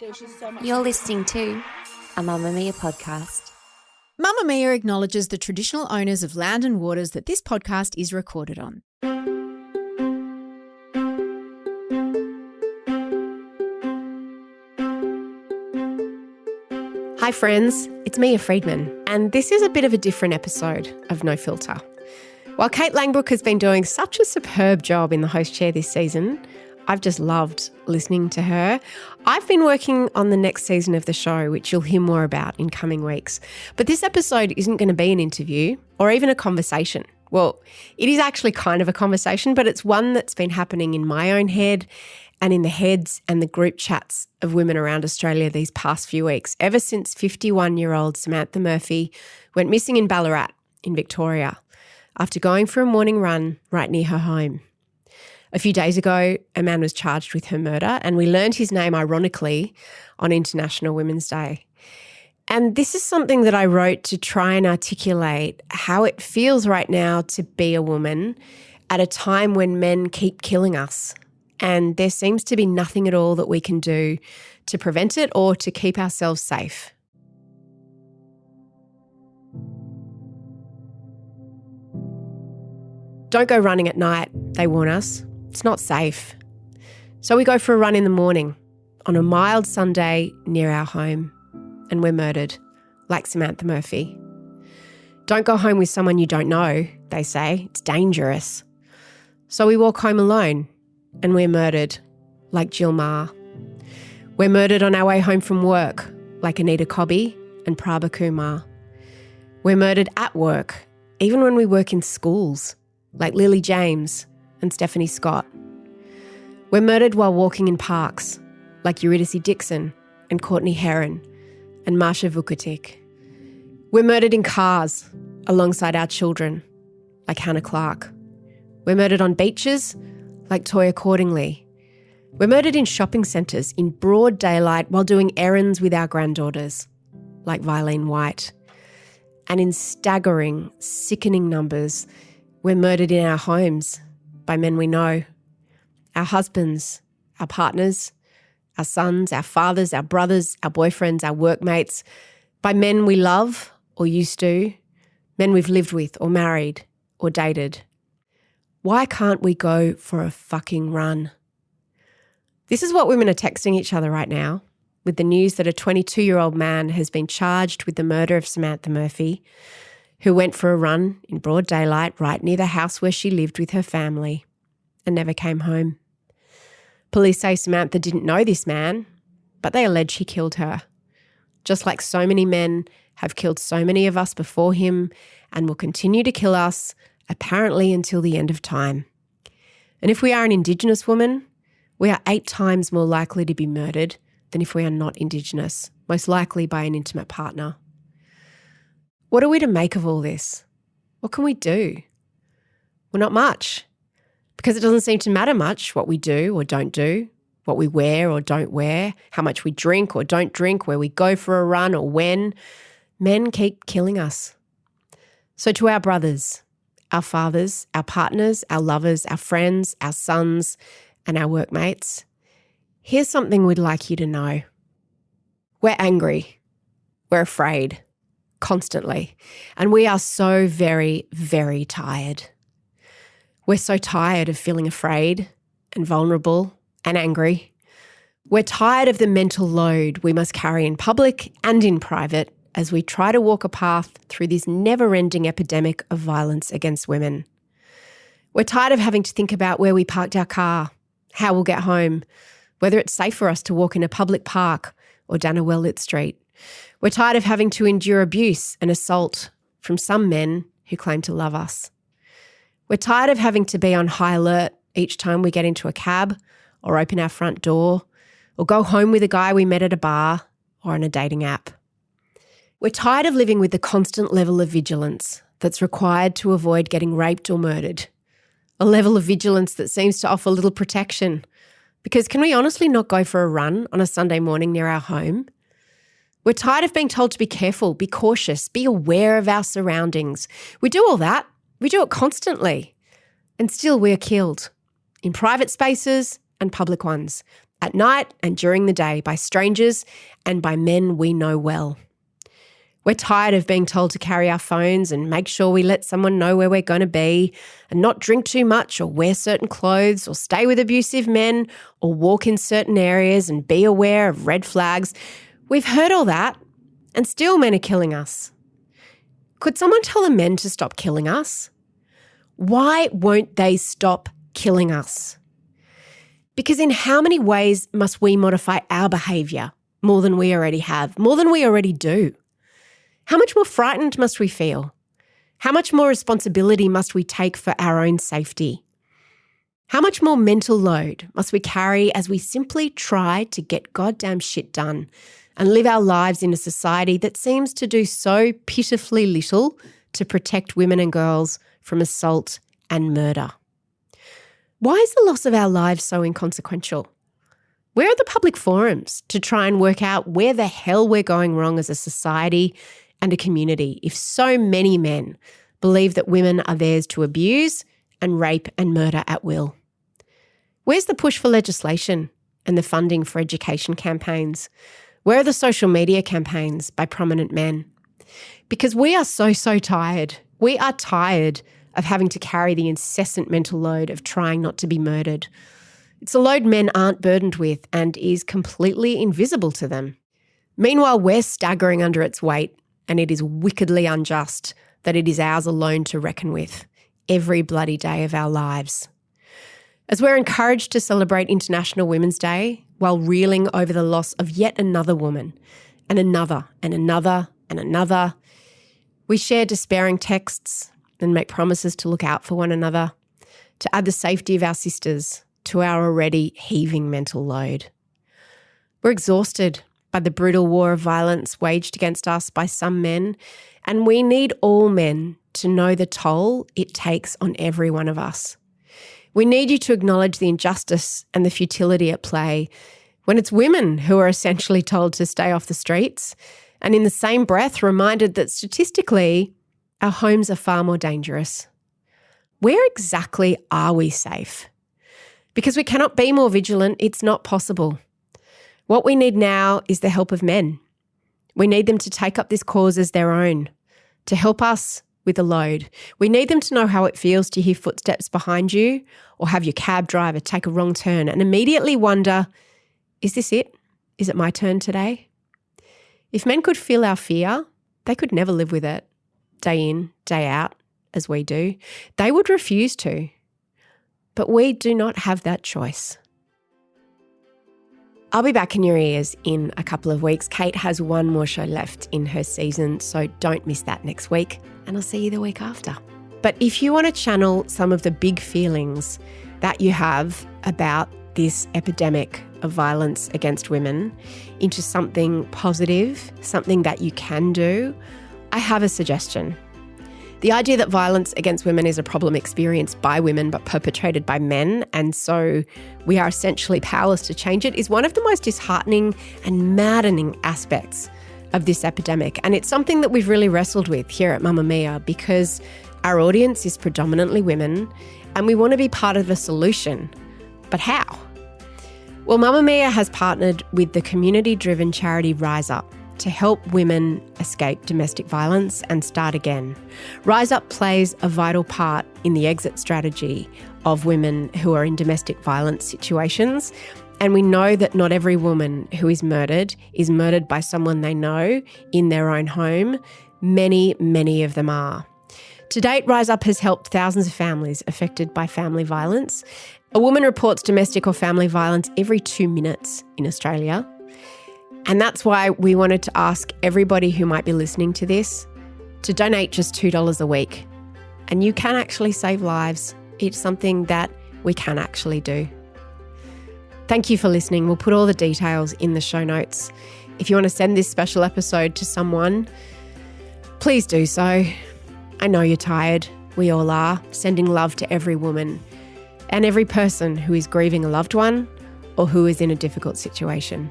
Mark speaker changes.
Speaker 1: There's just so much.
Speaker 2: You're listening to a Mamamia podcast.
Speaker 3: Mamamia acknowledges the traditional owners of land and waters that this podcast is recorded on.
Speaker 4: Hi friends, it's Mia Freedman, and this is a bit of a different episode of No Filter. While Kate Langbrook has been doing such a superb job in the host chair this season, I've just loved listening to her. I've been working on the next season of the show, which you'll hear more about in coming weeks. But this episode isn't going to be an interview or even a conversation. Well, it is actually kind of a conversation, but it's one that's been happening in my own head and in the heads and the group chats of women around Australia these past few weeks, ever since 51-year-old Samantha Murphy went missing in Ballarat in Victoria after going for a morning run right near her home. A few days ago, a man was charged with her murder, and we learned his name, ironically, on International Women's Day. And this is something that I wrote to try and articulate how it feels right now to be a woman at a time when men keep killing us. And there seems to be nothing at all that we can do to prevent it or to keep ourselves safe. Don't go running at night, they warn us. It's not safe. So we go for a run in the morning on a mild Sunday near our home, and we're murdered, like Samantha Murphy. Don't go home with someone you don't know, they say. It's dangerous. So we walk home alone, and we're murdered, like Jill Maher. We're murdered on our way home from work, like Anita Cobby and Prabha Kumar. We're murdered at work, even when we work in schools, like Lily James and Stephanie Scott. We're murdered while walking in parks, like Eurydice Dixon and Courtney Heron and Marsha Vukotic. We're murdered in cars alongside our children, like Hannah Clark. We're murdered on beaches, like Toya Cordingley. We're murdered in shopping centres in broad daylight while doing errands with our granddaughters, like Vilene White. And in staggering, sickening numbers, we're murdered in our homes by men we know. Our husbands, our partners, our sons, our fathers, our brothers, our boyfriends, our workmates, by men we love or used to, men we've lived with or married or dated. Why can't we go for a fucking run? This is what women are texting each other right now, with the news that a 22-year-old man has been charged with the murder of Samantha Murphy, who went for a run in broad daylight right near the house where she lived with her family and never came home. Police say Samantha didn't know this man, but they allege he killed her, just like so many men have killed so many of us before him and will continue to kill us, apparently until the end of time. And if we are an Indigenous woman, we are 8 times more likely to be murdered than if we are not Indigenous, most likely by an intimate partner. What are we to make of all this? What can we do? Well, not much, because it doesn't seem to matter much what we do or don't do, what we wear or don't wear, how much we drink or don't drink, where we go for a run or when. Men keep killing us. So to our brothers, our fathers, our partners, our lovers, our friends, our sons, and our workmates, here's something we'd like you to know. We're angry. We're afraid. Constantly. And we are so very, very tired. We're so tired of feeling afraid and vulnerable and angry. We're tired of the mental load we must carry in public and in private as we try to walk a path through this never-ending epidemic of violence against women. We're tired of having to think about where we parked our car, how we'll get home, whether it's safe for us to walk in a public park or down a well-lit street. We're tired of having to endure abuse and assault from some men who claim to love us. We're tired of having to be on high alert each time we get into a cab or open our front door or go home with a guy we met at a bar or on a dating app. We're tired of living with the constant level of vigilance that's required to avoid getting raped or murdered, a level of vigilance that seems to offer little protection. Because can we honestly not go for a run on a Sunday morning near our home? We're tired of being told to be careful, be cautious, be aware of our surroundings. We do all that. We do it constantly. And still we are killed in private spaces and public ones. at night and during the day by strangers and by men we know well. We're tired of being told to carry our phones and make sure we let someone know where we're going to be and not drink too much or wear certain clothes or stay with abusive men or walk in certain areas and be aware of red flags. We've heard all that, and still men are killing us. Could someone tell the men to stop killing us? Why won't they stop killing us? Because in how many ways must we modify our behaviour more than we already have, more than we already do? How much more frightened must we feel? How much more responsibility must we take for our own safety? How much more mental load must we carry as we simply try to get goddamn shit done and live our lives in a society that seems to do so pitifully little to protect women and girls from assault and murder? Why is the loss of our lives so inconsequential? Where are the public forums to try and work out where the hell we're going wrong as a society and a community if so many men believe that women are theirs to abuse and rape and murder at will? Where's the push for legislation and the funding for education campaigns? Where are the social media campaigns by prominent men? Because we are so tired. We are tired of having to carry the incessant mental load of trying not to be murdered. It's a load men aren't burdened with and is completely invisible to them. Meanwhile, we're staggering under its weight, and it is wickedly unjust that it is ours alone to reckon with every bloody day of our lives. As we're encouraged to celebrate International Women's Day while reeling over the loss of yet another woman, and another, and another, and another, we share despairing texts and make promises to look out for one another, to add the safety of our sisters to our already heaving mental load. We're exhausted by the brutal war of violence waged against us by some men, and we need all men to know the toll it takes on every one of us. We need you to acknowledge the injustice and the futility at play when it's women who are essentially told to stay off the streets, and in the same breath reminded that statistically our homes are far more dangerous. Where exactly are we safe? Because we cannot be more vigilant, it's not possible. What we need now is the help of men. We need them to take up this cause as their own, to help us with the load. We need them to know how it feels to hear footsteps behind you or have your cab driver take a wrong turn and immediately wonder, is this it? Is it my turn today? If men could feel our fear, they could never live with it, day in, day out, as we do. They would refuse to. But we do not have that choice. I'll be back in your ears in a couple of weeks. Kate has one more show left in her season, so don't miss that next week, and I'll see you the week after. But if you want to channel some of the big feelings that you have about this epidemic of violence against women into something positive, something that you can do, I have a suggestion. The idea that violence against women is a problem experienced by women but perpetrated by men, and so we are essentially powerless to change it, is one of the most disheartening and maddening aspects of this epidemic. And it's something that we've really wrestled with here at Mamamia because our audience is predominantly women and we want to be part of the solution. But how? Well, Mamamia has partnered with the community-driven charity Rise Up to help women escape domestic violence and start again. Rise Up plays a vital part in the exit strategy of women who are in domestic violence situations. And we know that not every woman who is murdered by someone they know in their own home. Many, many of them are. To date, Rise Up has helped thousands of families affected by family violence. A woman reports domestic or family violence every 2 minutes in Australia. And that's why we wanted to ask everybody who might be listening to this to donate just $2 a week. And you can actually save lives. It's something that we can actually do. Thank you for listening. We'll put all the details in the show notes. If you want to send this special episode to someone, please do so. I know you're tired. We all are. Sending love to every woman and every person who is grieving a loved one or who is in a difficult situation.